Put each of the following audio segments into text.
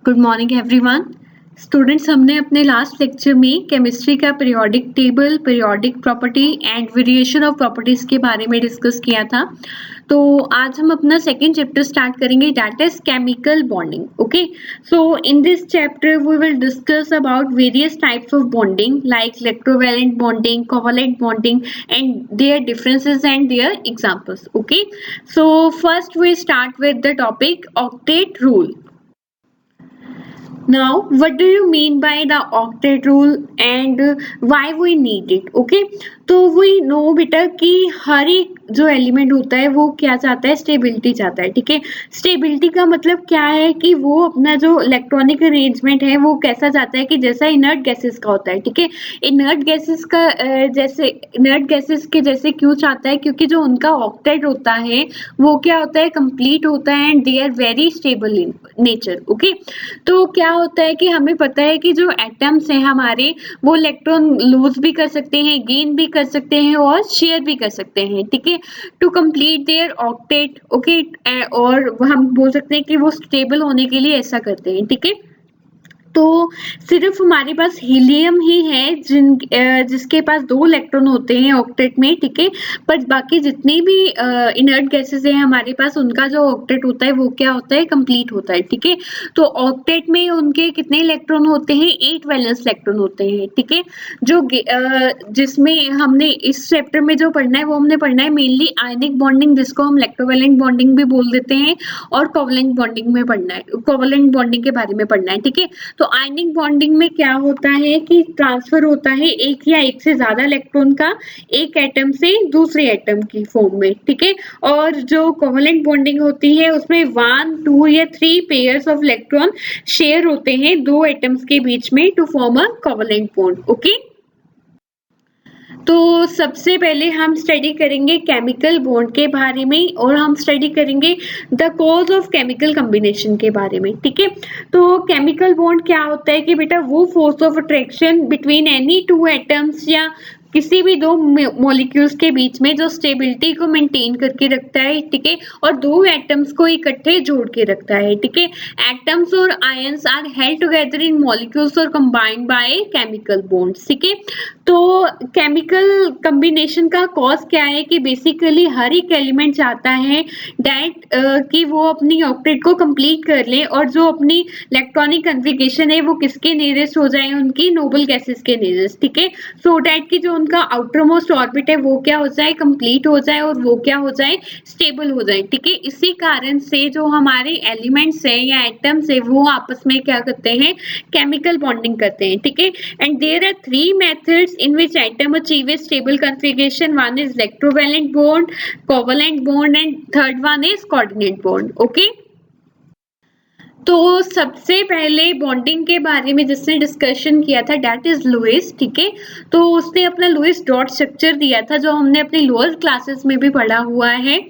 Good morning everyone. Students, हमने अपने last lecture में केमिस्ट्री का periodic table, periodic property and variation of properties के बारे में डिस्कस किया था। तो आज हम अपना सेकेंड चैप्टर स्टार्ट करेंगे, that is chemical bonding. Okay, so in this chapter we will discuss about various types of bonding like electrovalent bonding, covalent bonding and their differences and their examples. Okay, so first we start with the topic octet rule. Now, what do you mean by the octet rule and why we need it? Okay, तो we know बेटा कि हर एक जो element होता है वो क्या चाहता है, स्टेबिलिटी चाहता है। ठीक है, स्टेबिलिटी का मतलब क्या है कि वो अपना जो इलेक्ट्रॉनिक अरेंजमेंट है वो कैसा चाहता है कि जैसा इनर्ट गैसेस का होता है। ठीक है, इनर्ट गैसेस का जैसे इनर्ट गैसेस के जैसे क्यों चाहता है, क्योंकि जो उनका ऑक्टेट होता है वो क्या होता है, कंप्लीट होता है and they are very stable in nature. Okay, तो क्या होता है कि हमें पता है कि जो एटम्स हैं हमारे वो इलेक्ट्रॉन लूज भी कर सकते हैं, गेन भी कर सकते हैं और शेयर भी कर सकते हैं। ठीक है, to complete their octet. Okay, और हम बोल सकते हैं कि वो स्टेबल होने के लिए ऐसा करते हैं। ठीक है, तो सिर्फ हमारे पास हीलियम ही है जिसके पास 2 इलेक्ट्रॉन होते हैं ऑक्टेट में। ठीक है, पर बाकी जितनी भी इनर्ट गैसेस हैं हमारे पास उनका जो ऑक्टेट होता है वो क्या होता है, कंप्लीट होता है। ठीक है, तो ऑक्टेट में उनके कितने इलेक्ट्रॉन होते हैं, 8 वैलेंस इलेक्ट्रॉन होते हैं। ठीक है, जो जिसमें हमने इस चैप्टर में जो पढ़ना है वो हमने पढ़ना है मेनली आयनिक बॉन्डिंग, जिसको हम इलेक्ट्रोवैलेंट बॉन्डिंग भी बोल देते हैं, और कोवैलेंट बॉन्डिंग में पढ़ना है, कोवैलेंट बॉन्डिंग के बारे में पढ़ना है। ठीक है, तो आयनिक बॉन्डिंग में क्या होता है कि ट्रांसफर होता है एक या एक से ज्यादा इलेक्ट्रॉन का एक एटम से दूसरे एटम की फॉर्म में। ठीक है, और जो कोवैलेंट बॉन्डिंग होती है उसमें 1, 2 या 3 पेयर्स ऑफ इलेक्ट्रॉन शेयर होते हैं 2 एटम्स के बीच में to form a covalent bond. Okay, तो सबसे पहले हम स्टडी करेंगे केमिकल बॉन्ड के बारे में और हम स्टडी करेंगे the cause of chemical combination के बारे में। ठीक है, तो केमिकल बॉन्ड क्या होता है कि बेटा वो force of attraction between any 2 atoms या किसी भी 2 मॉलिक्यूल्स के बीच में जो स्टेबिलिटी को मेंटेन करके रखता है। ठीक है, और 2 एटम्स को इकट्ठे जोड़ के रखता है। ठीक है, एटम्स और ions are held together in molecules और कंबाइंड बाय केमिकल बॉन्ड्स। ठीक है, तो केमिकल कॉम्बिनेशन का कॉज क्या है कि बेसिकली हर एक एलिमेंट चाहता है दैट कि वो अपनी ऑक्टेट को कंप्लीट कर ले और जो अपनी इलेक्ट्रॉनिक कन्फिगरेशन है वो किसके नियरेस्ट हो जाए, उनकी नोबल गैसेस के नियरेस्ट। ठीक है, सो दैट की जो उनका आउटर मोस्ट ऑर्बिट है वो क्या हो जाए, कंप्लीट हो जाए और वो क्या हो जाए, स्टेबल हो जाए। ठीक है, इसी कारण से जो हमारे एलिमेंट्स है या एटम्स है वो आपस में क्या करते हैं, केमिकल बॉन्डिंग करते हैं। ठीक है, and there are 3 methods in which atom achieve a stable configuration. One is electrovalent bond, covalent bond and third one is coordinate bond. Okay, तो सबसे पहले बॉन्डिंग के बारे में जिसने डिस्कशन किया था डेट इज लुइस। ठीक है, तो उसने अपना लुइस डॉट स्ट्रक्चर दिया था जो हमने अपने लोअर क्लासेस में भी पढ़ा हुआ है।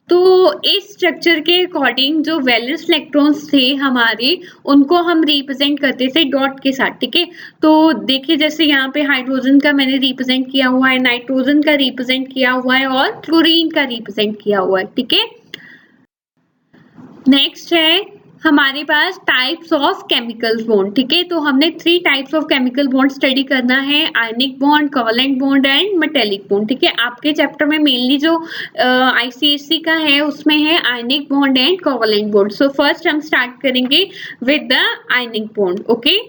तो इस स्ट्रक्चर के अकॉर्डिंग जो वैलेंस इलेक्ट्रॉन्स थे हमारे उनको हम रिप्रेजेंट करते थे डॉट के साथ। ठीक है, तो देखिए जैसे यहाँ पे हाइड्रोजन का मैंने रिप्रेजेंट किया हुआ है, नाइट्रोजन का रिप्रेजेंट किया हुआ है और क्लोरीन का रिप्रेजेंट किया हुआ है। ठीक है, नेक्स्ट है हमारे पास टाइप्स ऑफ केमिकल बॉन्ड। ठीक है, तो हमने 3 types of chemical bond study करना है, ionic bond, covalent bond and metallic bond. ठीक है, आपके चैप्टर में मेनली जो आईसीएससी का है उसमें है ionic bond and covalent bond. So first हम स्टार्ट करेंगे with the ionic bond. Okay,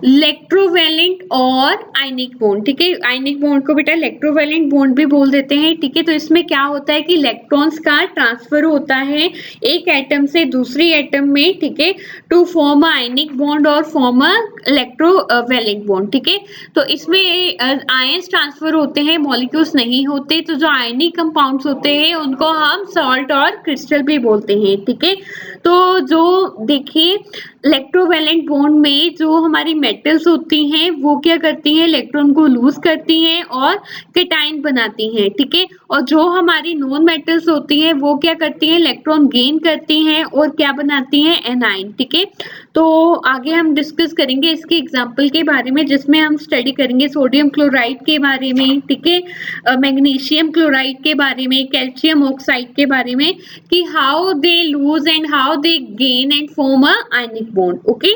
electrovalent और आयनिक बॉन्ड। ठीक है, आयनिक बॉन्ड को बेटा इलेक्ट्रोवैलेंट बॉन्ड भी बोल देते हैं। ठीक है, तो इसमें क्या होता है कि इलेक्ट्रॉन्स का ट्रांसफर होता है एक एटम से दूसरी एटम में। ठीक है, टू फॉर्म आयनिक बॉन्ड और फॉर्म इलेक्ट्रोवैलेंट बॉन्ड। ठीक है, तो इसमें आयंस ट्रांसफर होते हैं, मॉलिक्यूल्स नहीं होते। तो जो आयनिक कंपाउंड्स होते हैं उनको हम सॉल्ट और क्रिस्टल भी बोलते हैं। ठीक है, तो जो देखिए इलेक्ट्रोवैलेंट बॉन्ड में जो हमारी मेटल्स होती हैं वो क्या करती हैं, इलेक्ट्रॉन को लूज करती हैं और कैटाइन बनाती हैं। ठीक है, और जो हमारी नॉन मेटल्स होती हैं वो क्या करती हैं, इलेक्ट्रॉन गेन करती हैं और क्या बनाती हैं, एनाइन। ठीक है, तो आगे हम डिस्कस करेंगे इसके एग्जाम्पल के बारे में, जिसमें हम स्टडी करेंगे सोडियम क्लोराइड के बारे में, ठीक है, मैग्नीशियम क्लोराइड के बारे में, कैल्शियम ऑक्साइड के बारे में, कि how they lose and how they gain and form a ionic bond. Okay,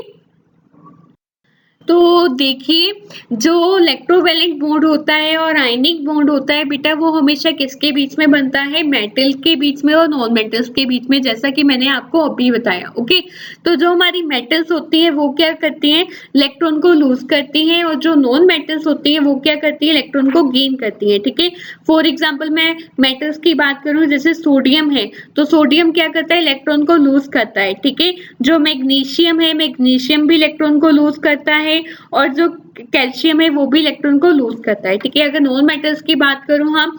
तो देखिए जो इलेक्ट्रोवैलेंट बॉन्ड होता है और आयनिक बॉन्ड होता है बेटा, वो हमेशा किसके बीच में बनता है? मेटल के बीच में और नॉन मेटल्स के बीच में, जैसा कि मैंने आपको अभी बताया। ओके, तो जो हमारी मेटल्स होती हैं वो क्या करती हैं? इलेक्ट्रॉन को लूज करती हैं, और जो नॉन मेटल्स होती हैं वो क्या करती है? इलेक्ट्रॉन को गेन करती है। ठीक है, फॉर एग्जाम्पल मैं मेटल्स की बात करूं, जैसे सोडियम है, तो सोडियम क्या करता है? इलेक्ट्रॉन को लूज करता है। ठीक है, जो मैग्नीशियम है, मैग्नीशियम भी इलेक्ट्रॉन को लूज करता है, और जो कैल्शियम है वो भी इलेक्ट्रॉन को लूज करता है। ठीक है, अगर नॉन मेटल्स की बात करूं हम,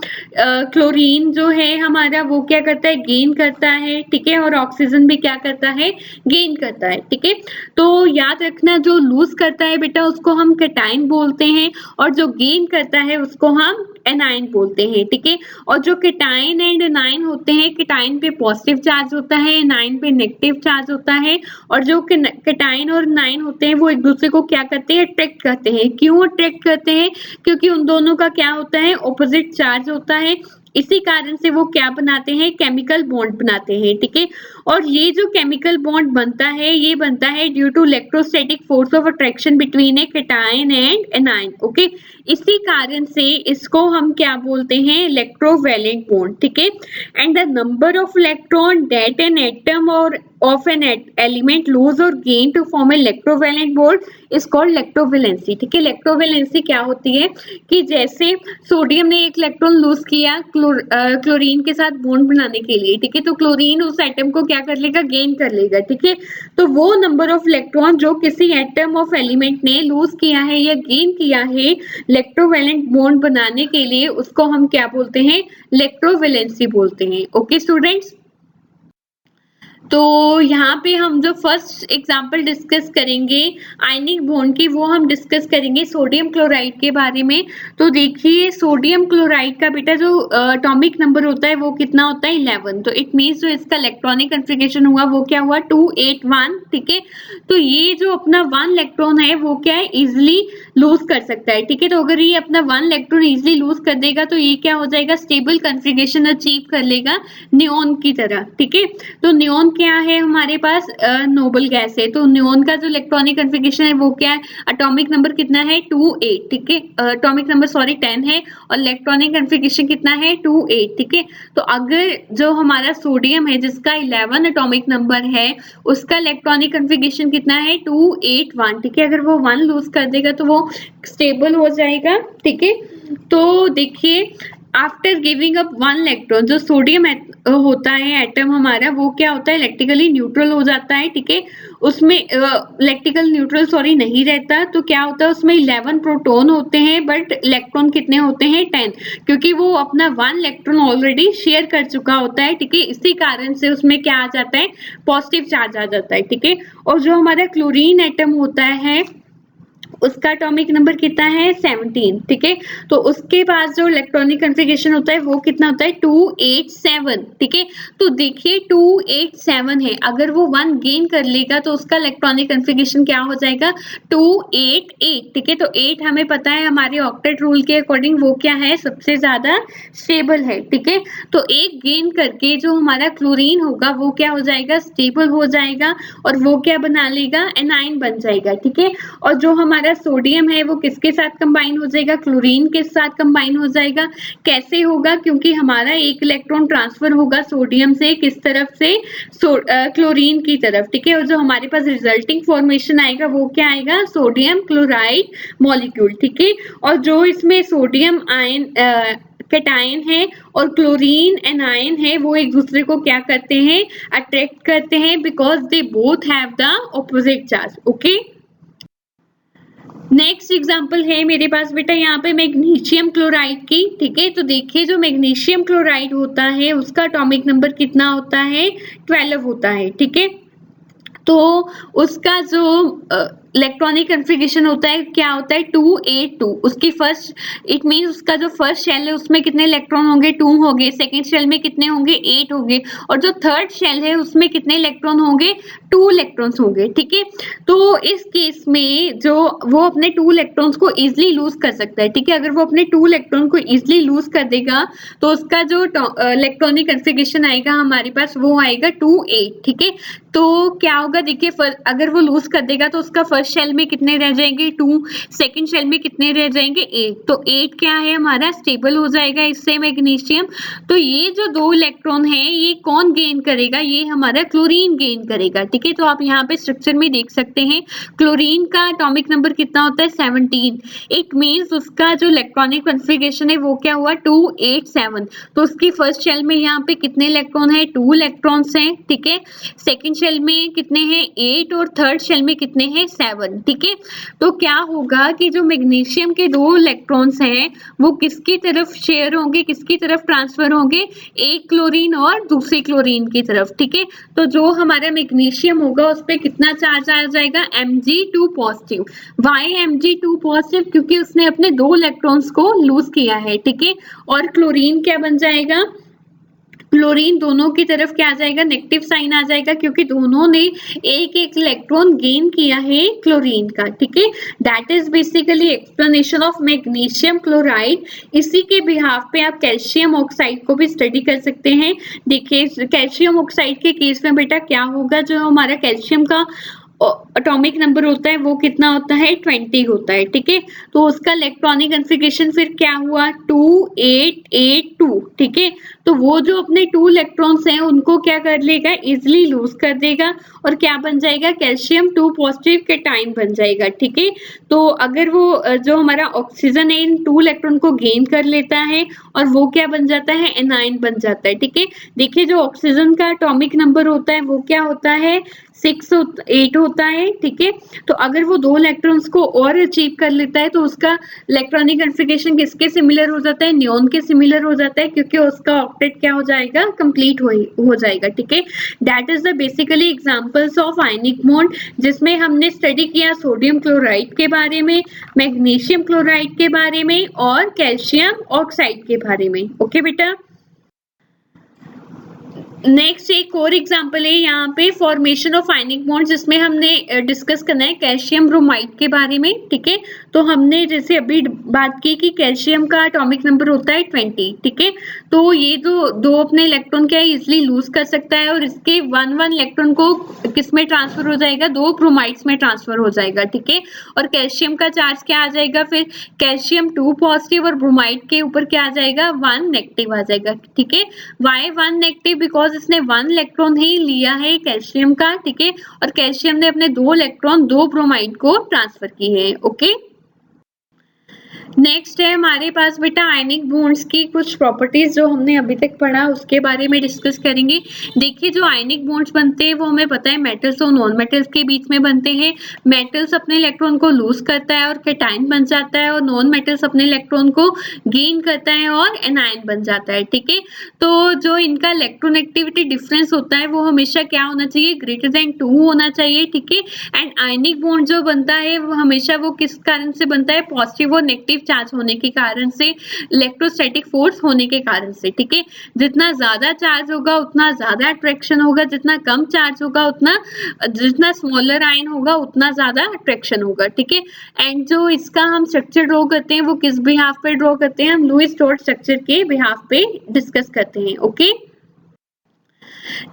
क्लोरीन जो है हमारा वो क्या करता है? गेन करता है। ठीक है, और ऑक्सीजन भी क्या करता है? गेन करता है। ठीक है, तो याद रखना, जो लूज करता है बेटा उसको हम कैटायन बोलते हैं, और जो गेन करता है उसको हम एनायन बोलते हैं। ठीक है, और जो कैटायन एंड एनायन होते हैं, कैटायन पे पॉजिटिव चार्ज होता है, एनायन पे नेगेटिव चार्ज होता है, और जो कैटायन और एनायन होते हैं वो एक दूसरे को क्या करते हैं? अट्रैक्ट करते हैं। क्यों अट्रैक्ट करते हैं? क्योंकि उन दोनों का क्या होता है? ऑपोजिट चार्ज होता है। इसी कारण से वो क्या बनाते हैं? केमिकल बॉन्ड बनाते हैं। ठीक है, और ये जो केमिकल बॉन्ड बनता है, ये बनता है due to electrostatic force of attraction between a cation and anion. Okay, इसी कारण से इसको हम क्या बोलते हैं? Electrovalent bond. ठीक है, and the number of electron that an atom और of an element lose or gain to form a electrovalent bond is called electrovalency। ठीक है, इलेक्ट्रोवेलेंसी क्या होती है कि जैसे सोडियम ने एक इलेक्ट्रॉन लूज किया क्लोरीन के साथ बॉन्ड बनाने के लिए। ठीक है, तो क्लोरीन उस एटम को क्या कर लेगा? गेन कर लेगा। ठीक है, तो वो नंबर ऑफ इलेक्ट्रॉन जो किसी एटम ऑफ एलिमेंट ने लूज किया है या गेन किया है इलेक्ट्रोवेलेंट बॉन्ड बनाने के लिए, उसको हम क्या बोलते हैं? इलेक्ट्रोवेलेंसी बोलते हैं। ओके स्टूडेंट्स, तो यहाँ पे हम जो फर्स्ट एग्जांपल डिस्कस करेंगे आयनिक बॉन्ड की, वो हम डिस्कस करेंगे सोडियम क्लोराइड के बारे में। तो देखिए सोडियम क्लोराइड का बेटा जो एटॉमिक नंबर होता है वो कितना होता है? 11। तो इट मीन्स जो इसका इलेक्ट्रॉनिक कन्फिगरेशन हुआ वो क्या हुआ? 281। ठीक है, तो ये जो अपना 1 इलेक्ट्रॉन है वो क्या है? इजिली लूज कर सकता है। ठीक है, तो अगर ये अपना 1 इलेक्ट्रॉन इजिली लूज कर देगा तो ये क्या हो जाएगा? स्टेबल कन्फिगरेशन अचीव कर लेगा नियोन की तरह। ठीक है, तो नियोन क्या है हमारे पास? नोबल गैस है, तो नियोन का जो इलेक्ट्रॉनिक कन्फिगरेशन है वो क्या है? एटॉमिक नंबर कितना है? 28। ठीक है, एटॉमिक नंबर 10 है, और इलेक्ट्रॉनिक कन्फिगरेशन कितना है? 28। ठीक है, तो अगर जो हमारा सोडियम है जिसका 11 एटॉमिक नंबर है, उसका इलेक्ट्रॉनिक कन्फिगरेशन कितना है? 281। ठीक है, अगर वो 1 लूज कर देगा तो वो स्टेबल हो जाएगा। ठीक है, तो देखिए आफ्टर गिविंग अप 1 इलेक्ट्रॉन, जो सोडियम होता है एटम हमारा, वो क्या होता है? इलेक्ट्रिकली न्यूट्रल हो जाता है। ठीक है, उसमें इलेक्ट्रिकल न्यूट्रल नहीं रहता, तो क्या होता है? उसमें 11 प्रोटॉन होते हैं, बट इलेक्ट्रॉन कितने होते हैं? 10, क्योंकि वो अपना 1 इलेक्ट्रॉन ऑलरेडी शेयर कर चुका होता है। ठीक है, इसी कारण से उसमें क्या आ जाता है? पॉजिटिव चार्ज आ जाता है। ठीक है, और जो हमारा क्लोरीन एटम होता है उसका एटॉमिक नंबर कितना है? 17। ठीक है, तो उसके पास जो इलेक्ट्रॉनिक कन्फिगरेशन होता है वो कितना होता है? 287। ठीक है, तो देखिए 287 है, अगर वो 1 गेन कर लेगा तो उसका इलेक्ट्रॉनिक कन्फिगरेशन क्या हो जाएगा? 288। ठीक है, तो 8 हमें पता है हमारे ऑक्टेट रूल के अकॉर्डिंग वो क्या है? सबसे ज्यादा स्टेबल है। ठीक है, तो 1 गेन करके जो हमारा क्लोरीन होगा वो क्या हो जाएगा? स्टेबल हो जाएगा, और वो क्या बना लेगा? एनाइन बन जाएगा। ठीक है, और जो हमारा सोडियम है वो किसके साथ कंबाइन हो जाएगा? क्लोरीन के साथ कंबाइन हो जाएगा। कैसे होगा? क्योंकि हमारा 1 इलेक्ट्रॉन ट्रांसफर होगा सोडियम से किस तरफ से? क्लोरीन की तरफ। ठीक है, और जो हमारे पास रिजल्टिंग फॉर्मेशन आएगा वो क्या आएगा? Sodium chloride molecule. ठीक है, और जो इसमें सोडियम आयन कैटायन है और क्लोरीन एनायन है, वो एक दूसरे को क्या करते हैं? अट्रैक्ट करते हैं, because they both have the opposite charge. Okay, next example है मेरे पास बेटा यहाँ पे मैग्नीशियम क्लोराइड की। ठीक है, तो देखिए जो मैग्नीशियम क्लोराइड होता है उसका एटॉमिक नंबर कितना होता है? 12 होता है। ठीक है, तो उसका जो इलेक्ट्रॉनिक कॉन्फ़िगरेशन होता है, क्या होता है 282, उसकी फर्स्ट, इट मीन्स उसका जो फर्स्ट शेल है उसमें कितने इलेक्ट्रॉन होंगे 2 होंगे, सेकंड शेल में कितने होंगे 8 होंगे, और जो थर्ड शेल है उसमें कितने इलेक्ट्रॉन होंगे 2 इलेक्ट्रॉन्स होंगे, ठीक है। तो इस केस में जो वो अपने 2 इलेक्ट्रॉन्स को इजीली लूज कर सकता है, ठीक है। अगर वो अपने 2 इलेक्ट्रॉन को इजीली लूज कर देगा तो उसका जो इलेक्ट्रॉनिक कॉन्फ़िगरेशन आएगा हमारे पास वो आएगा 2,8, ठीक है। तो क्या होगा देखिए, अगर वो लूज कर देगा तो उसका फर्स्ट शेल में कितने रह जाएंगे 2, सेकंड शेल में कितने रह जाएंगे 8, तो 8 क्या है हमारा स्टेबल हो जाएगा इससे मैग्नीशियम। तो ये जो 2 इलेक्ट्रॉन है ये कौन गेन करेगा, ये हमारा क्लोरीन गेन करेगा, ठीक है। तो आप यहाँ पे स्ट्रक्चर में देख सकते हैं क्लोरीन का एटॉमिक नंबर कितना होता है 17, इट मीन्स उसका जो इलेक्ट्रॉनिक कॉन्फ़िगरेशन है वो क्या हुआ 287। तो उसकी फर्स्ट शेल में यहाँ पे कितने इलेक्ट्रॉन है 2 इलेक्ट्रॉन्स हैं, ठीक है। सेकंड शेल में कितने हैं 8 और थर्ड शेल में कितने हैं 7, ठीक है। तो क्या होगा कि जो मैग्नीशियम के 2 इलेक्ट्रॉन्स हैं वो किसकी तरफ शेयर होंगे, किसकी तरफ ट्रांसफर होंगे, एक क्लोरीन और दूसरी क्लोरीन की तरफ, ठीक है। तो जो हमारा मैग्नीशियम होगा उस पर कितना चार्ज आ जाएगा Mg2 positive. Y Mg2 positive, क्योंकि उसने अपने 2 इलेक्ट्रॉन्स को लूज किया है, ठीक है। और क्लोरीन क्या बन जाएगा, क्लोरीन दोनों की तरफ क्या आ जाएगा नेगेटिव साइन आ जाएगा, क्योंकि दोनों ने एक एक इलेक्ट्रॉन गेन किया है क्लोरीन का, ठीक है। That is basically explanation of magnesium chloride. इसी के बिहाफ पे आप कैल्शियम ऑक्साइड को भी स्टडी कर सकते हैं। देखिए कैल्शियम ऑक्साइड के केस में बेटा क्या होगा, जो हमारा कैल्शियम का एटॉमिक नंबर होता है वो कितना होता है 20 होता है, ठीक है। तो उसका इलेक्ट्रॉनिक कॉन्फ़िगरेशन फिर क्या हुआ 2882, ठीक है। तो वो जो अपने 2 इलेक्ट्रॉन्स हैं उनको क्या कर लेगा इजिली लूज कर देगा और क्या बन जाएगा कैल्शियम 2 पॉजिटिव कैटायन बन जाएगा, ठीक है। तो अगर वो जो हमारा ऑक्सीजन है इन 2 इलेक्ट्रॉन को गेन कर लेता है और वो क्या बन जाता है एनायन बन जाता है, ठीक है। देखिए जो ऑक्सीजन का एटॉमिक नंबर होता है वो क्या होता है 8 होता है, ठीक है। तो अगर वो 2 इलेक्ट्रॉन्स को और अचीव कर लेता है तो उसका इलेक्ट्रॉनिक कॉन्फ़िगरेशन किसके सिमिलर हो जाता है नियॉन के सिमिलर हो जाता है, क्योंकि उसका ऑक्टेट क्या हो जाएगा कंप्लीट हो जाएगा, ठीक है। That is the basically examples of ionic bond, जिसमें हमने स्टडी किया सोडियम क्लोराइड के बारे में, मैग्नीशियम क्लोराइड के बारे में और कैल्शियम ऑक्साइड के बारे में। ओके बेटा, नेक्स्ट एक और एग्जांपल है यहाँ पे फॉर्मेशन ऑफ आयनिक बॉन्ड, जिसमें हमने डिस्कस करना है कैल्शियम ब्रोमाइड के बारे में, ठीक है। तो हमने जैसे अभी बात की कि कैल्शियम का एटॉमिक नंबर होता है 20, ठीक है। तो ये जो 2 अपने इलेक्ट्रॉन क्या है इजिली लूज कर सकता है और इसके 1 इलेक्ट्रॉन को किस में ट्रांसफर हो जाएगा 2 ब्रोमाइड्स में ट्रांसफर हो जाएगा, ठीक है। और कैल्शियम का चार्ज क्या आ जाएगा फिर कैल्शियम 2 पॉजिटिव और ब्रोमाइड के ऊपर क्या आ जाएगा 1 नेगेटिव आ जाएगा, ठीक है। वाई 1 नेगेटिव, बिकॉज इसने 1 इलेक्ट्रॉन ही लिया है कैल्शियम का, ठीक है। और कैल्शियम ने अपने 2 इलेक्ट्रॉन 2 ब्रोमाइड को ट्रांसफर किए हैं। ओके, नेक्स्ट है हमारे पास बेटा आयनिक बॉन्ड्स की कुछ प्रॉपर्टीज जो हमने अभी तक पढ़ा उसके बारे में डिस्कस करेंगे। देखिए जो आयनिक बॉन्ड्स बनते हैं वो हमें पता है मेटल्स और नॉन मेटल्स के बीच में बनते हैं। मेटल्स अपने इलेक्ट्रॉन को लूज करता है और कैटायन बन जाता है और नॉन मेटल्स अपने इलेक्ट्रॉन को गेन करता है और एनायन बन जाता है, ठीक है। तो जो इनका इलेक्ट्रोनेगेटिविटी डिफरेंस होता है वो हमेशा क्या होना चाहिए ग्रेटर देन 2 होना चाहिए, ठीक है। एंड आयनिक बॉन्ड जो बनता है वो हमेशा वो किस कारण से बनता है पॉजिटिव और नेगेटिव चार्ज होने के कारण से, इलेक्ट्रोस्टैटिक फोर्स होने के कारण से, ठीक है। जितना ज्यादा चार्ज होगा उतना ज्यादा अट्रैक्शन होगा, जितना कम चार्ज होगा उतना, जितना स्मॉलर आयन होगा उतना ज्यादा अट्रैक्शन होगा, ठीक है। एंड जो इसका हम स्ट्रक्चर ड्रॉ करते हैं वो किस बिहाफ पे ड्रॉ करते हैं, हम लुईस डॉट स्ट्रक्चर के बिहाफ पे डिस्कस करते हैं। ओके,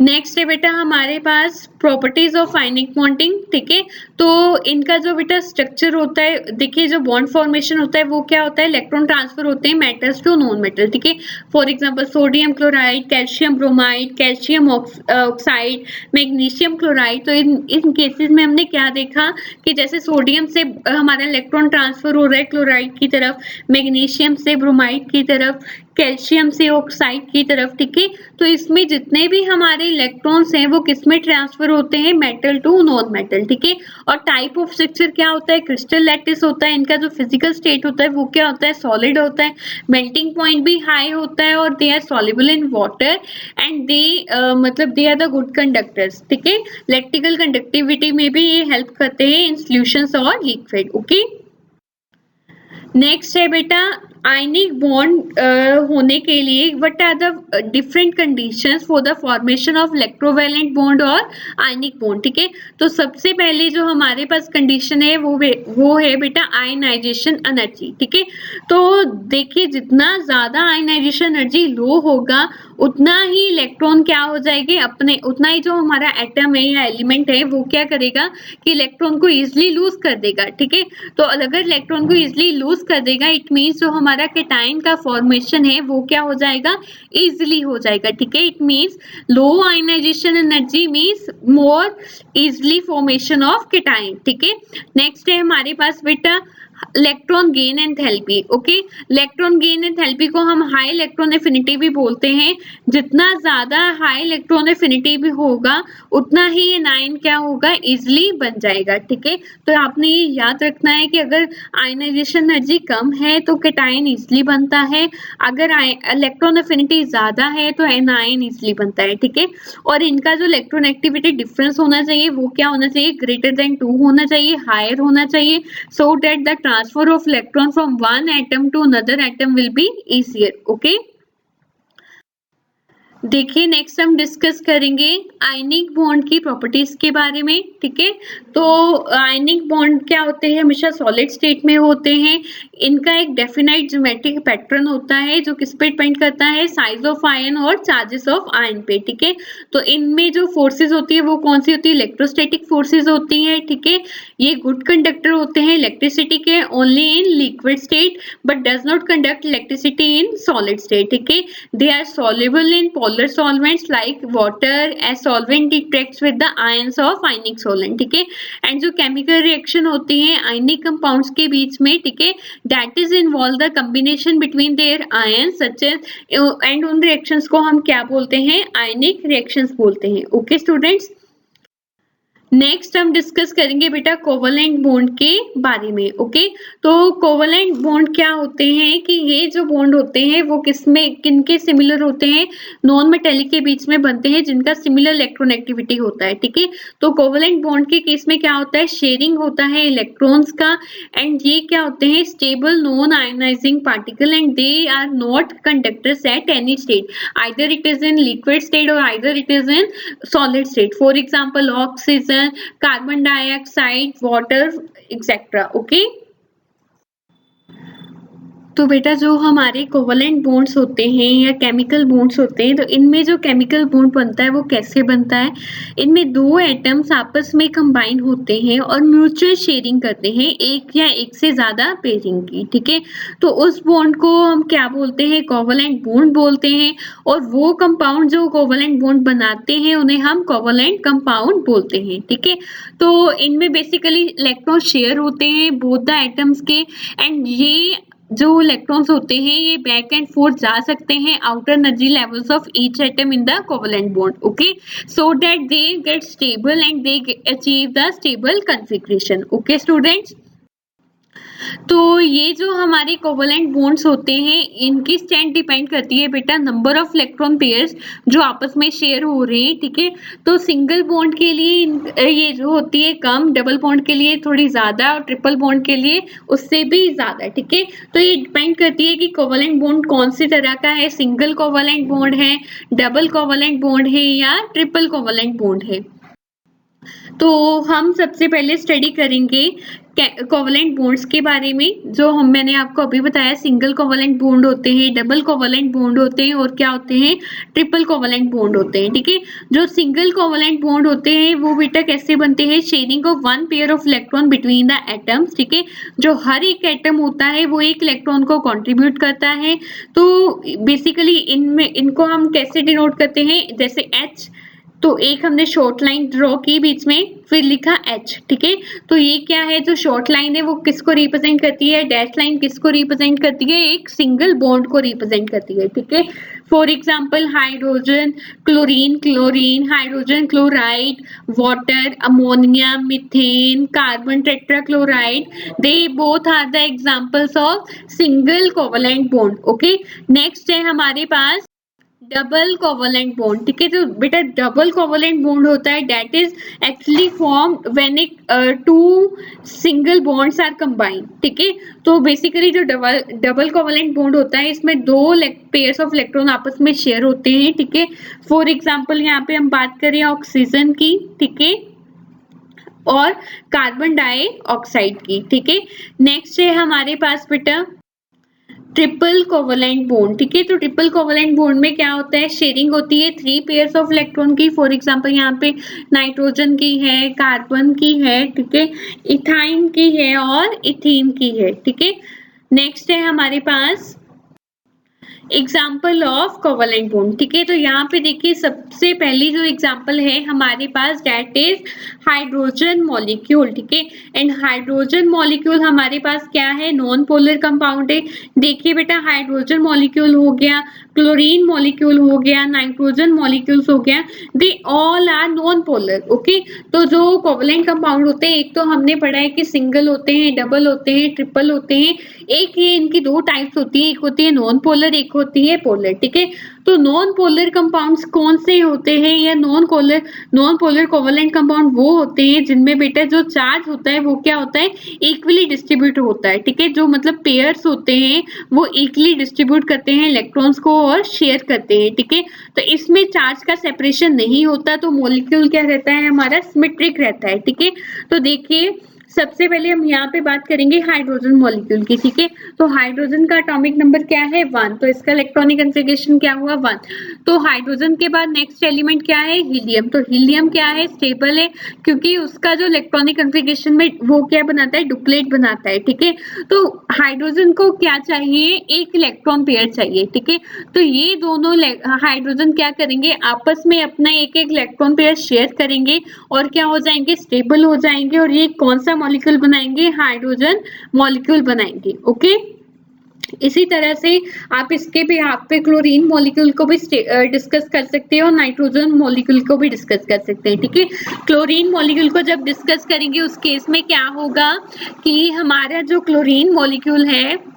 नेक्स्ट है बेटा हमारे पास प्रॉपर्टीज ऑफ आयनिक बॉन्डिंग, ठीक है। तो इनका जो बेटा स्ट्रक्चर होता है, देखिए जो बॉन्ड फॉर्मेशन होता है वो क्या होता है इलेक्ट्रॉन ट्रांसफर होते हैं मेटल्स टू नॉन मेटल, ठीक है। For example sodium chloride, calcium bromide, calcium oxide, magnesium chloride. तो इन केसेस में हमने क्या देखा कि जैसे सोडियम से हमारा इलेक्ट्रॉन ट्रांसफर हो रहा है क्लोराइड की तरफ, मैग्नीशियम से ब्रोमाइड की तरफ, कैल्शियम से ऑक्साइड की तरफ, ठीक है। तो इसमें जितने भी हमारे इलेक्ट्रॉन्स हैं वो किसमें ट्रांसफर होते हैं, मेटल टू नॉन मेटल, ठीक है। और टाइप ऑफ स्ट्रक्चर क्या होता है, क्रिस्टल लैटिस होता है। इनका जो फिजिकल स्टेट होता है वो क्या होता है, सॉलिड होता है। मेल्टिंग पॉइंट भी हाई होता है और they are soluble in water and they मतलब they are the good conductors, ठीक है। इलेक्ट्रिकल कंडक्टिविटी में भी ये हेल्प करते हैं इन सॉल्यूशंस और लिक्विड, ओके। नेक्स्ट है बेटा आयनिक बॉन्ड होने के लिए what are the different conditions for the formation of electrovalent bond और आयनिक बॉन्ड, ठीक है। तो सबसे पहले जो हमारे पास कंडीशन है वो है बेटा आयनाइजेशन एनर्जी, ठीक है। तो देखिए जितना ज्यादा आयनाइजेशन एनर्जी लो होगा उतना ही इलेक्ट्रॉन क्या हो जाएंगे अपने, उतना ही जो हमारा एटम है या एलिमेंट है वो क्या करेगा कि इलेक्ट्रॉन को इजिली लूज कर देगा, ठीक है। तो अगर इलेक्ट्रॉन को इजिली लूज कर देगा इट मीन्स जो हमारा केटाइन का फॉर्मेशन है वो क्या हो जाएगा, इजिली हो जाएगा, ठीक है। It means low ionisation energy means more easily formation of cation, ठीक है। नेक्स्ट है हमारे पास बेटा electron gain enthalpy, okay. Electron gain enthalpy को हम हाई इलेक्ट्रॉन एफिनिटी भी बोलते हैं। जितना ज्यादा हाई इलेक्ट्रॉन एफिनिटी भी होगा उतना ही ये नाइन क्या होगा, इजिली बन जाएगा, ठीक है। तो आपने ये याद रखना है कि अगर आयनाइजेशन एनर्जी कम है तो केटाइन इजिली बनता है, अगर इलेक्ट्रॉन एफिनिटी ज्यादा है तो एनाइन इजिली बनता है, ठीक है। और इनका जो इलेक्ट्रॉन एक्टिविटी डिफरेंस होना चाहिए वो क्या होना चाहिए, ग्रेटर देन 2 होना चाहिए, हायर होना चाहिए, so that the transfer of electron from one atom to another atom will be easier, okay। देखिए नेक्स्ट हम डिस्कस करेंगे आयनिक बॉन्ड की प्रॉपर्टीज के बारे में, ठीक है। तो आयनिक बॉन्ड क्या होते हैं, हमेशा सॉलिड स्टेट में होते हैं। इनका एक डेफिनाइट ज्योमेट्रिक पैटर्न होता है जो किस पे डिपेंड करता है, साइज ऑफ आयन और चार्जेस ऑफ आयन पे, ठीक है। तो इनमें जो फोर्सेज होती है वो कौन सी होती है, इलेक्ट्रोस्टैटिक फोर्सेज होती है, ठीक है। ये गुड कंडक्टर होते हैं इलेक्ट्रिसिटी के only in liquid state but does not conduct electricity in solid state, ठीक है। They are soluble in polar solvents like water as solvent interacts with the ions of ionic solvent, ठीक है। And जो chemical reaction होती है ionic compounds के बीच में, ठीक है, that is involve the combination between their ions such as, and उन रिएक्शंस को हम क्या बोलते हैं, आयनिक रिएक्शंस बोलते हैं, ओके स्टूडेंट्स। नेक्स्ट हम डिस्कस करेंगे बेटा कोवलेंट बॉन्ड के बारे में, ओके। तो कोवलेंट बॉन्ड क्या होते हैं कि ये जो बॉन्ड होते हैं वो किसमें किनके सिमिलर होते हैं, नॉन मेटेलिक के बीच में बनते हैं जिनका सिमिलर इलेक्ट्रॉन एक्टिविटी होता है, ठीक है। तो कोवलेंट बॉन्ड के केस में क्या होता है, शेयरिंग होता है इलेक्ट्रॉन्स का एंड ये क्या होते हैं, stable non ionizing particle and they are not conductors at any state, either it is in liquid state और either it is in solid state, for example oxygen, carbon dioxide, water etcetera, okay. तो बेटा जो हमारे covalent bonds होते हैं या chemical bonds होते हैं तो इनमें जो केमिकल बॉन्ड बनता है वो कैसे बनता है, इनमें दो एटम्स आपस में कंबाइन होते हैं और म्यूचुअल शेयरिंग करते हैं, एक या एक से ज्यादा पेयरिंग की, ठीक है। तो उस बॉन्ड को हम क्या बोलते हैं, कोवलेंट बॉन्ड बोलते हैं। और वो कंपाउंड जो कोवलेंट बॉन्ड बनाते हैं उन्हें हम कोवलेंट कंपाउंड बोलते हैं, ठीक है। तो इनमें बेसिकली इलेक्ट्रॉन शेयर होते हैं बोथ द एटम्स के एंड ये जो इलेक्ट्रॉन्स होते हैं ये बैक एंड फोर्थ जा सकते हैं outer energy levels of each atom in the covalent bond, okay, so that they get stable and they achieve the stable configuration, okay students. तो ये जो हमारे कोवलेंट बॉन्ड्स होते हैं इनकी स्ट्रेंथ डिपेंड करती है बेटा नंबर ऑफ इलेक्ट्रॉन पेयर्स जो आपस में शेयर हो रहे हैं, ठीक है। तो सिंगल बॉन्ड के लिए ये जो होती है कम, डबल बॉन्ड के लिए थोड़ी ज्यादा और ट्रिपल बॉन्ड के लिए उससे भी ज्यादा, ठीक है। तो ये डिपेंड करती है कि कोवलेंट बॉन्ड कौन सी तरह का है, सिंगल कोवलेंट बॉन्ड है, डबल कोवलेंट बॉन्ड है या ट्रिपल कोवलेंट बॉन्ड है। तो हम सबसे पहले स्टडी करेंगे कोवलेंट बॉन्ड्स के बारे में। जो मैंने आपको अभी बताया सिंगल कोवलेंट बॉन्ड होते हैं, डबल कोवलेंट बॉन्ड होते हैं और क्या होते हैं, ट्रिपल कोवलेंट बॉन्ड होते हैं, ठीक है। जो सिंगल कोवलेंट बॉन्ड होते हैं वो बेटा कैसे बनते हैं, sharing of one pair of electron between the atoms, ठीक है। जो हर एक एटम होता है वो एक इलेक्ट्रॉन को कंट्रीब्यूट करता है। तो बेसिकली इनको हम कैसे डिनोट करते हैं, जैसे H, तो एक हमने शॉर्ट लाइन ड्रॉ की बीच में, फिर लिखा H, ठीक है। तो ये क्या है, जो शॉर्ट लाइन है वो किसको रिप्रेजेंट करती है, डैश लाइन किसको रिप्रेजेंट करती है, एक सिंगल बॉन्ड को रिप्रेजेंट करती है, ठीक है। For example hydrogen chlorine, chlorine, hydrogen chloride, water, ammonia, methane, carbon tetrachloride, they both are the examples of single covalent bond. Okay, next है हमारे पास डबल कोवलेंट बॉन्ड, ठीक है। तो बेटा डबल कोवलेंट बॉन्ड होता है that is actually formed when एक two single bonds are combined, ठीक है। तो बेसिकली जो डबल कोवलेंट बॉन्ड होता है इसमें दो पेयर्स ऑफ इलेक्ट्रॉन आपस में शेयर होते हैं, ठीक है। फॉर एग्जांपल यहाँ पे हम बात करें ऑक्सीजन की, ठीक है, और कार्बन डाइऑक्साइड की, ठीक है। नेक्स्ट है हमारे पास बेटा ट्रिपल कोवलेंट बॉन्ड, ठीक है। तो ट्रिपल कोवलेंट बॉन्ड में क्या होता है, शेयरिंग होती है 3 पेयर्स ऑफ इलेक्ट्रॉन की। फॉर एग्जांपल यहाँ पे नाइट्रोजन की है, कार्बन की है, ठीक है, इथाइन की है और इथीन की है, ठीक है। नेक्स्ट है हमारे पास एग्जाम्पल ऑफ कोवलेंट बॉन्ड, ठीक है। तो यहाँ पे देखिए सबसे पहली जो एग्जाम्पल है हमारे पास दैट इज हाइड्रोजन मॉलिक्यूल, ठीक है। एंड हाइड्रोजन मॉलिक्यूल हमारे पास क्या है, नॉन पोलर कंपाउंड है। देखिए बेटा हाइड्रोजन मॉलिक्यूल हो गया, क्लोरीन मॉलिक्यूल हो गया, नाइट्रोजन मॉलिक्यूल्स हो गया, they all are non polar. Okay, तो जो कोवलेंट कंपाउंड होते हैं, एक तो हमने पढ़ा है कि सिंगल होते हैं, डबल होते हैं, ट्रिपल होते हैं। एक ये इनकी दो टाइप्स होती है, एक होती है नॉन पोलर, एक होती है पोलर, ठीक है। तो नॉन पोलर कंपाउंड्स कौन से होते हैं, या नॉन पोलर कोवलेंट कंपाउंड वो होते हैं जिनमें बेटा जो चार्ज होता है वो क्या होता है, इक्वली डिस्ट्रीब्यूट होता है, ठीक है। जो मतलब पेयर्स होते हैं वो इक्वली डिस्ट्रीब्यूट करते हैं इलेक्ट्रॉन्स को और शेयर करते हैं, ठीक है। तो इसमें चार्ज का सेपरेशन नहीं होता, तो मॉलिक्यूल क्या रहता है हमारा, सिमेट्रिक रहता है, ठीक है। तो देखिए सबसे पहले हम यहाँ पे बात करेंगे हाइड्रोजन मॉलिक्यूल की, ठीक है। तो हाइड्रोजन का एटॉमिक नंबर क्या है 1, तो इसका इलेक्ट्रॉनिक कन्फिगरेशन क्या हुआ 1। तो हाइड्रोजन के बाद नेक्स्ट एलिमेंट क्या है, हीलियम। तो हीलियम क्या है, स्टेबल है, क्योंकि उसका जो इलेक्ट्रॉनिक कन्फिगरेशन में वो क्या बनाता है, डुप्लेट बनाता है, ठीक है। तो हाइड्रोजन को क्या चाहिए, एक इलेक्ट्रॉन पेयर चाहिए, ठीक है। तो ये दोनों हाइड्रोजन क्या करेंगे, आपस में अपना एक एक इलेक्ट्रॉन पेयर शेयर करेंगे और क्या हो जाएंगे, स्टेबल हो जाएंगे, और ये कौन सा मॉलिक्यूल बनाएंगे, हाइड्रोजन मॉलिक्यूल बनाएंगे। ओके, इसी तरह से आप इसके भी आप पे क्लोरीन मॉलिक्यूल को भी डिस्कस कर सकते हो और नाइट्रोजन मॉलिक्यूल को भी डिस्कस कर सकते हैं, ठीक है। क्लोरीन मॉलिक्यूल को जब डिस्कस करेंगे उस केस में क्या होगा कि हमारा जो क्लोरीन मॉलिक्यूल है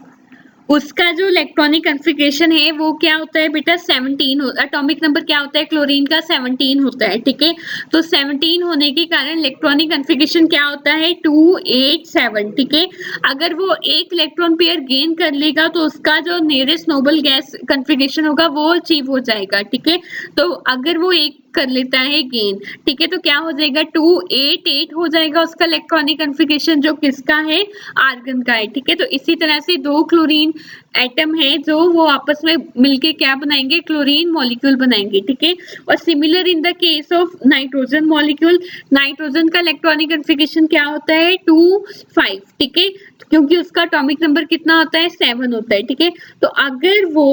उसका जो इलेक्ट्रॉनिक कन्फिगरेशन है वो क्या होता है बेटा 17, एटॉमिक नंबर क्या होता है क्लोरीन का 17 होता है, ठीक है। तो 17 होने के कारण इलेक्ट्रॉनिक कन्फिगरेशन क्या होता है 287, ठीक है। अगर वो एक इलेक्ट्रॉन पेयर गेन कर लेगा तो उसका जो नियरेस्ट नोबल गैस कन्फिगरेशन होगा वो अचीव हो जाएगा, ठीक है। तो अगर वो एक कर लेता है गेन, ठीक है, तो क्या हो जाएगा 288 हो जाएगा उसका इलेक्ट्रॉनिक कन्फिगरेशन, जो किसका है, आर्गन का है, ठीक है। तो इसी तरह से दो क्लोरीन एटम है जो वो आपस में मिलके क्या बनाएंगे, क्लोरीन मॉलिक्यूल बनाएंगे, ठीक है। और similar in the case of nitrogen molecule, nitrogen का इलेक्ट्रॉनिक कन्फिगरेशन क्या होता है 25, ठीक है, क्योंकि उसका एटॉमिक नंबर कितना होता है 7 होता है, ठीक है। तो अगर वो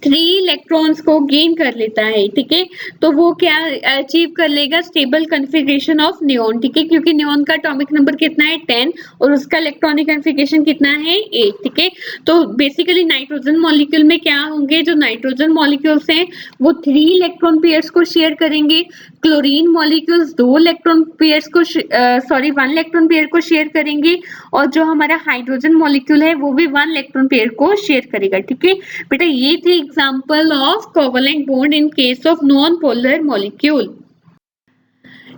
3 इलेक्ट्रॉन्स को गेन कर लेता है, ठीक है, तो वो क्या अचीव कर लेगा, स्टेबल कन्फिगरेशन ऑफ नियॉन, ठीक है, क्योंकि नियॉन का एटॉमिक नंबर कितना है 10 और उसका इलेक्ट्रॉनिक कन्फिगरेशन कितना है 8, ठीक है। तो बेसिकली नाइट्रोजन मॉलिक्यूल में क्या होंगे, जो नाइट्रोजन मॉलिक्यूल्स हैं वो 3 इलेक्ट्रॉन पेयर्स को शेयर करेंगे, क्लोरीन मॉलिक्यूल्स 2 इलेक्ट्रॉन पेयर्स को 1 इलेक्ट्रॉन पेयर को शेयर करेंगे, और जो हमारा हाइड्रोजन मॉलिक्यूल है वो भी 1 इलेक्ट्रॉन पेयर को शेयर करेगा, ठीक है। बेटा ये थे example of covalent bond in case of non polar molecule.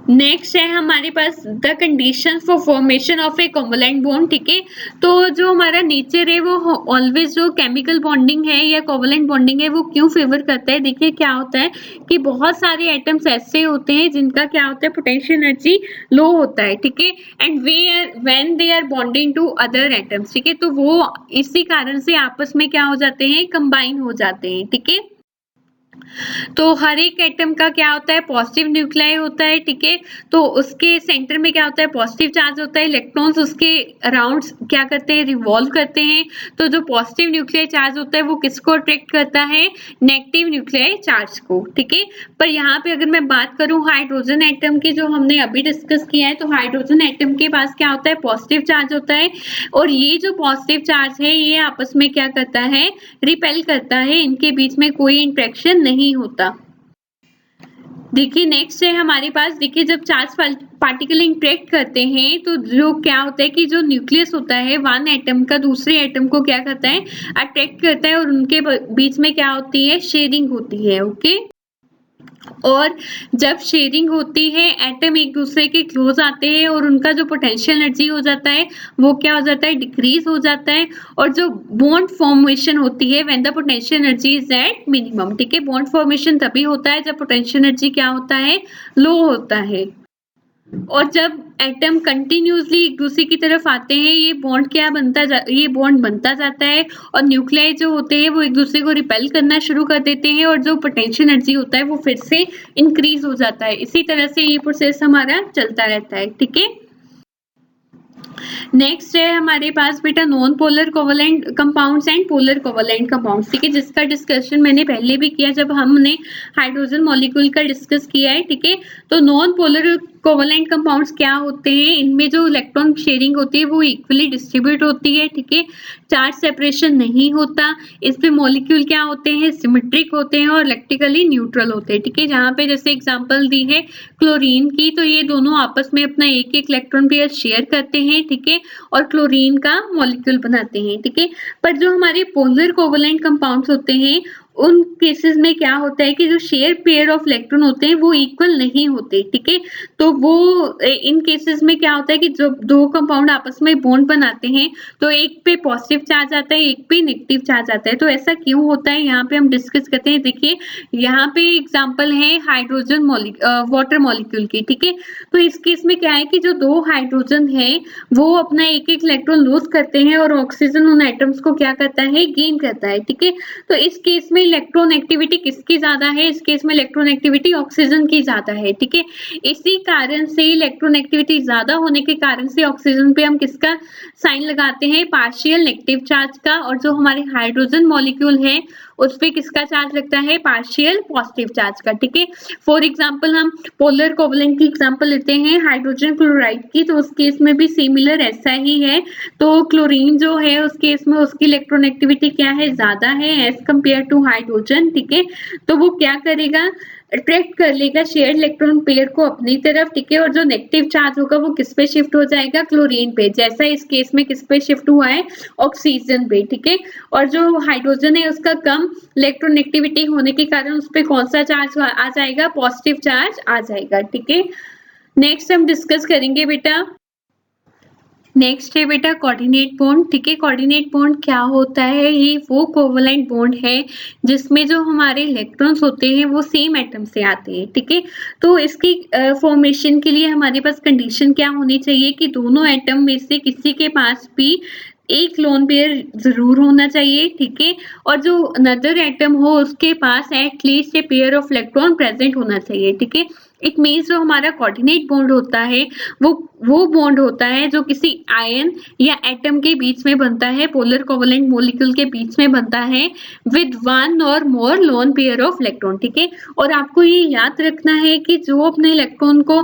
Next है हमारे पास the conditions for formation of a covalent bond, ठीक है। तो जो हमारा नेचर है वो ऑलवेज जो केमिकल बॉन्डिंग है या कोवलेंट बॉन्डिंग है वो क्यों फेवर करता है, देखिए क्या होता है कि बहुत सारे एटम्स ऐसे होते हैं जिनका क्या होता है पोटेंशियल एनर्जी लो होता है, ठीक है, and when they are bonding to other atoms, ठीक है, तो वो इसी कारण से आपस में क्या हो जाते हैं, कंबाइन हो जाते हैं, ठीक है। तो हर एक एटम का क्या होता है, पॉजिटिव न्यूक्लियाई होता है, ठीक है। तो उसके सेंटर में क्या होता है, पॉजिटिव चार्ज होता है, इलेक्ट्रॉन्स उसके अराउंड क्या करते हैं, रिवॉल्व करते हैं। तो जो पॉजिटिव न्यूक्लियाई चार्ज होता है वो किसको अट्रैक्ट करता है, नेगेटिव न्यूक्लियाई चार्ज को, ठीक है। पर यहाँ पे अगर मैं बात करूँ हाइड्रोजन एटम की, जो हमने अभी डिस्कस किया है, तो हाइड्रोजन एटम के पास क्या होता है, पॉजिटिव चार्ज होता है, और ये जो पॉजिटिव चार्ज है ये आपस में क्या करता है, रिपेल करता है, इनके बीच में कोई इंटरेक्शन नहीं होता। देखिए नेक्स्ट है हमारे पास, देखिए जब चार्ज पार्टिकल इंटरेक्ट करते हैं तो जो क्या होता है कि जो न्यूक्लियस होता है वन एटम का दूसरे एटम को क्या करता है, अट्रैक्ट करता है, और उनके बीच में क्या होती है, शेयरिंग होती है, ओके। और जब शेयरिंग होती है, एटम एक दूसरे के क्लोज आते हैं और उनका जो पोटेंशियल एनर्जी हो जाता है वो क्या हो जाता है, डिक्रीज हो जाता है। और जो बॉन्ड फॉर्मेशन होती है when the potential energy is at minimum, ठीक है। बॉन्ड फॉर्मेशन तभी होता है जब पोटेंशियल एनर्जी क्या होता है, लो होता है। और जब एटम कंटिन्यूसली एक दूसरे की तरफ आते हैं, ये बॉन्ड बनता जाता है, और न्यूक्लियाई जो होते हैं वो एक दूसरे को रिपेल करना शुरू कर देते हैं, और जो पोटेंशियल एनर्जी होता है वो फिर से इंक्रीज हो जाता है। इसी तरह से ये प्रोसेस हमारा चलता रहता है, ठीक है। नेक्स्ट है हमारे पास बेटा non polar covalent compounds and polar covalent compounds, ठीक है, जिसका डिस्कशन मैंने पहले भी किया जब हमने हाइड्रोजन मॉलिक्यूल का डिस्कस किया है, ठीक है। तो नॉन पोलर कोवलेंट कंपाउंड्स क्या होते हैं, इनमें जो इलेक्ट्रॉन शेयरिंग होती है वो इक्वली डिस्ट्रीब्यूट होती है, ठीक है। चार्ज सेपरेशन नहीं होता, इसमें मॉलिक्यूल क्या होते हैं, सिमेट्रिक होते हैं और इलेक्ट्रिकली न्यूट्रल होते हैं, ठीक है। जहाँ पे जैसे एग्जांपल दी है क्लोरीन की, तो ये दोनों आपस में अपना एक एक इलेक्ट्रॉन पेयर शेयर करते हैं, ठीक है, और क्लोरीन का मॉलिक्यूल बनाते हैं, ठीक है। पर जो हमारे पोलर कोवलेंट कंपाउंड्स होते हैं उन केसेस में क्या होता है कि जो शेयर पेयर ऑफ इलेक्ट्रॉन होते हैं वो इक्वल नहीं होते, ठीक है। तो वो इन केसेस में क्या होता है कि जब दो कंपाउंड आपस में बॉन्ड बनाते हैं तो एक पे पॉजिटिव चार्ज आता है, एक पे नेगेटिव चार्ज आता है। तो ऐसा क्यों होता है, यहाँ पे हम डिस्कस करते हैं। देखिए यहाँ पे एग्जांपल है हाइड्रोजन वाटर मॉलिक्यूल की, ठीक है। तो इस केस में क्या है कि जो दो हाइड्रोजन है वो अपना एक एक इलेक्ट्रॉन लूज करते हैं, और ऑक्सीजन उन एटम्स को क्या करता है, गेन करता है, ठीक है। तो इस केस में इलेक्ट्रॉन एक्टिविटी किसकी ज्यादा है, इस केस में इलेक्ट्रॉन एक्टिविटी ऑक्सीजन की ज्यादा है, ठीक है। इसी कारण से इलेक्ट्रॉन एक्टिविटी ज्यादा होने के कारण से ऑक्सीजन पे हम किसका साइन लगाते हैं, पार्शियल नेगेटिव चार्ज का, और जो हमारे हाइड्रोजन मॉलिक्यूल है उस पे किसका चार्ज लगता है, पार्शियल पॉजिटिव चार्ज का, ठीक है। फॉर एग्जांपल हम पोलर कोवलेंट की एग्जांपल लेते हैं हाइड्रोजन क्लोराइड की, तो उस केस में भी सिमिलर ऐसा ही है। तो क्लोरीन जो है उस केस में उसकी इलेक्ट्रॉन एक्टिविटी क्या है, ज्यादा है एज कंपेयर टू हाइड्रोजन, ठीक है। तो वो क्या करेगा, अट्रैक्ट कर लेगा शेयर्ड इलेक्ट्रॉन पेयर को अपनी तरफ, ठीक है। और जो नेगेटिव चार्ज होगा वो किस पे शिफ्ट हो जाएगा, क्लोरीन पे, जैसा इस केस में किस पे शिफ्ट हुआ है, ऑक्सीजन पे, ठीक है। और जो हाइड्रोजन है उसका कम इलेक्ट्रोनेगेटिविटी होने के कारण उस पे कौन सा चार्ज आ जाएगा, पॉजिटिव चार्ज आ जाएगा, ठीक है। नेक्स्ट हम डिस्कस करेंगे बेटा, नेक्स्ट है बेटा कोऑर्डिनेट बॉन्ड, ठीक है। कोऑर्डिनेट बॉन्ड क्या होता है, ये वो कोवलेंट बॉन्ड है जिसमें जो हमारे इलेक्ट्रॉन्स होते हैं वो सेम एटम से आते हैं, ठीक है। तो इसकी फॉर्मेशन के लिए हमारे पास कंडीशन क्या होनी चाहिए कि दोनों एटम में से किसी के पास भी एक लोन पेयर जरूर होना चाहिए, ठीक है। और जो अनदर एटम हो उसके पास at least a pair of electron present होना चाहिए, ठीक है। इट मीन्स जो हमारा कोऑर्डिनेट बॉन्ड होता है वो बॉन्ड होता है जो किसी आयन या एटम के बीच में बनता है, पोलर कोवलेंट मॉलिक्यूल के बीच में बनता है विद वन और मोर लोन पेयर ऑफ इलेक्ट्रॉन, ठीक है। और आपको ये याद रखना है कि जो अपने इलेक्ट्रॉन को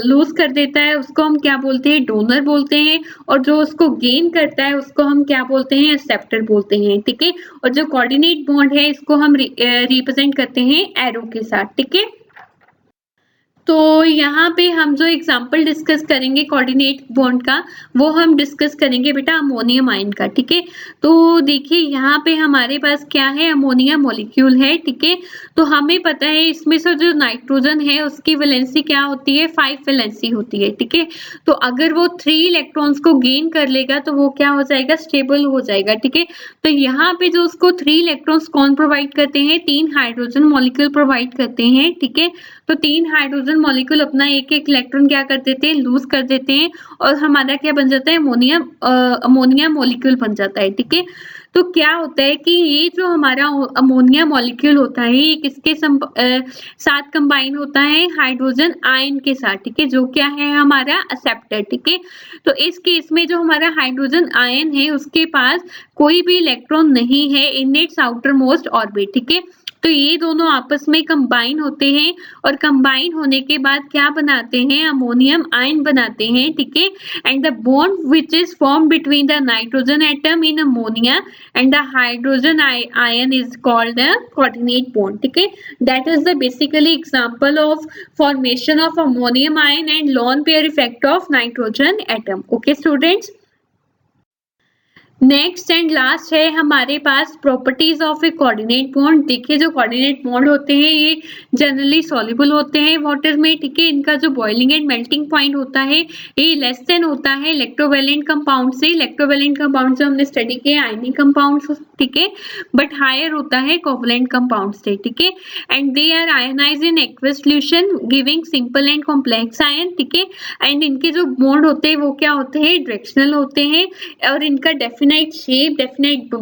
लूज कर देता है उसको हम क्या बोलते हैं, डोनर बोलते हैं, और जो उसको गेन करता है उसको हम क्या बोलते हैं, एक्सेप्टर बोलते हैं, ठीक है। और जो कोऑर्डिनेट बॉन्ड है इसको हम रिप्रेजेंट करते हैं एरो के साथ, ठीक है। तो यहाँ पे हम जो एग्जाम्पल डिस्कस करेंगे कोऑर्डिनेट बॉन्ड का वो हम डिस्कस करेंगे बेटा अमोनियम आयन का, ठीक है। तो देखिए यहाँ पे हमारे पास क्या है, अमोनिया मॉलिक्यूल है, ठीक है। तो हमें पता है इसमें से जो नाइट्रोजन है उसकी वैलेंसी क्या होती है, 5 वैलेंसी होती है, ठीक है। तो अगर वो 3 इलेक्ट्रॉन्स को गेन कर लेगा तो वो क्या हो जाएगा, स्टेबल हो जाएगा, ठीक है। तो यहाँ पे जो उसको 3 इलेक्ट्रॉन्स कौन प्रोवाइड करते हैं, 3 हाइड्रोजन मॉलिक्यूल प्रोवाइड करते हैं, ठीक है। तो 3 हाइड्रोजन मॉलिक्यूल अपना एक एक इलेक्ट्रॉन क्या कर देते हैं, लूज कर देते हैं, और हमारा क्या बन जाता है, अमोनिया मॉलिक्यूल बन जाता है, ठीक है। तो क्या होता है कि ये जो हमारा अमोनिया मॉलिक्यूल होता है ये किसके साथ कंबाइन होता है, हाइड्रोजन आयन के साथ, ठीक है, जो क्या है हमारा एक्सेप्टर, ठीक है। तो इस केस में जो हमारा हाइड्रोजन आयन है उसके पास कोई भी इलेक्ट्रॉन नहीं है in its outer most orbit, ठीक है। तो ये दोनों आपस में कंबाइन होते हैं और कंबाइन होने के बाद क्या बनाते हैं, अमोनियम आयन बनाते हैं, ठीक है। And the bond which is form between the nitrogen atom in ammonia and the hydrogen ion is called a coordinate bond, ठीक है। that is the basically example of formation of ammonium ion and lone pair effect of nitrogen atom, okay students। Next and last है हमारे पास properties of a coordinate bond. देखिए जो coordinate bond होते हैं ये जनरली सॉल्युबल होते हैं वाटर में, ठीक है। इनका जो बॉइलिंग एंड मेल्टिंग पॉइंट होता है ये लेस देन होता है इलेक्ट्रोवैलेंट कंपाउंड से। इलेक्ट्रोवैलेंट कंपाउंड जो हमने स्टडी किए आयनिक कंपाउंड, ठीक है, बट हायर होता है कोवैलेंट कंपाउंड से, ठीक है। And they are ionised in aqueous solution giving simple and complex ion, ठीक है। एंड इनके जो बॉन्ड होते हैं वो क्या होते हैं, डायरेक्शनल होते हैं और इनका definite shape, definite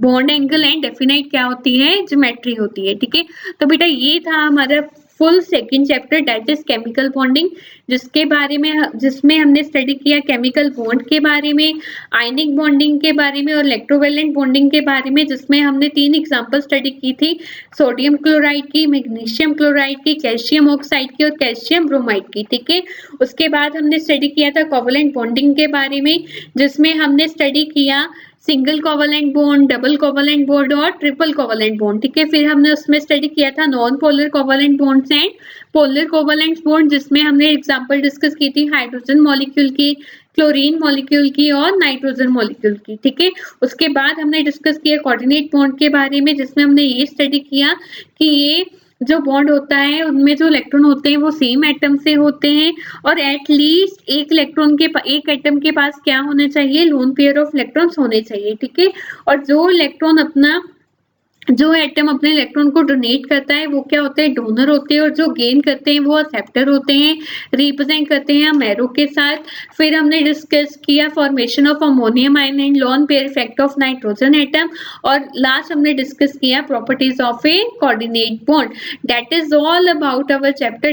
bond angle and definite क्या होती है, ज्योमेट्री होती है, ठीक है। तो बेटा ये था हमारा full second chapter that is chemical bonding, जिसमें हमने स्टडी किया केमिकल बॉन्ड के बारे में, आयनिक बॉन्डिंग के बारे में और इलेक्ट्रोवैलेंट बॉन्डिंग के बारे में, जिसमें हमने 3 एग्जांपल स्टडी की थी, सोडियम क्लोराइड की, मैग्नीशियम क्लोराइड की, कैल्शियम ऑक्साइड की और कैल्शियम ब्रोमाइड की, ठीक है। उसके बाद हमने स्टडी किया था कोवैलेंट बॉन्डिंग के बारे में, जिसमें हमने स्टडी किया single covalent bond, double covalent bond और ट्रिपल कोवैलेंट बॉन्ड, ठीक है। फिर हमने उसमें स्टडी किया था non polar covalent bonds and polar covalent bond, जिसमें हमने एग्जांपल डिस्कस की थी हाइड्रोजन मॉलिक्यूल की, क्लोरीन मॉलिक्यूल की और नाइट्रोजन मॉलिक्यूल की, ठीक है। उसके बाद हमने डिस्कस किया कोऑर्डिनेट बॉन्ड के बारे में, जिसमें हमने ये स्टडी किया कि ये जो बॉन्ड होता है उनमें जो इलेक्ट्रॉन होते हैं वो सेम एटम से होते हैं और एटलीस्ट एक एटम के पास क्या होना चाहिए, लोन पेयर ऑफ इलेक्ट्रॉन्स होने चाहिए, ठीक है। और जो एटम अपने इलेक्ट्रॉन को डोनेट करता है वो क्या होते हैं, डोनर होते हैं, और जो गेन करते हैं वो एक्सेप्टर होते हैं, रिप्रेजेंट करते हैं हम एरो के साथ। फिर हमने डिस्कस किया formation of ammonium ion and lone pair effect of nitrogen atom, और लास्ट हमने डिस्कस किया properties of a coordinate bond. That is all about our chapter.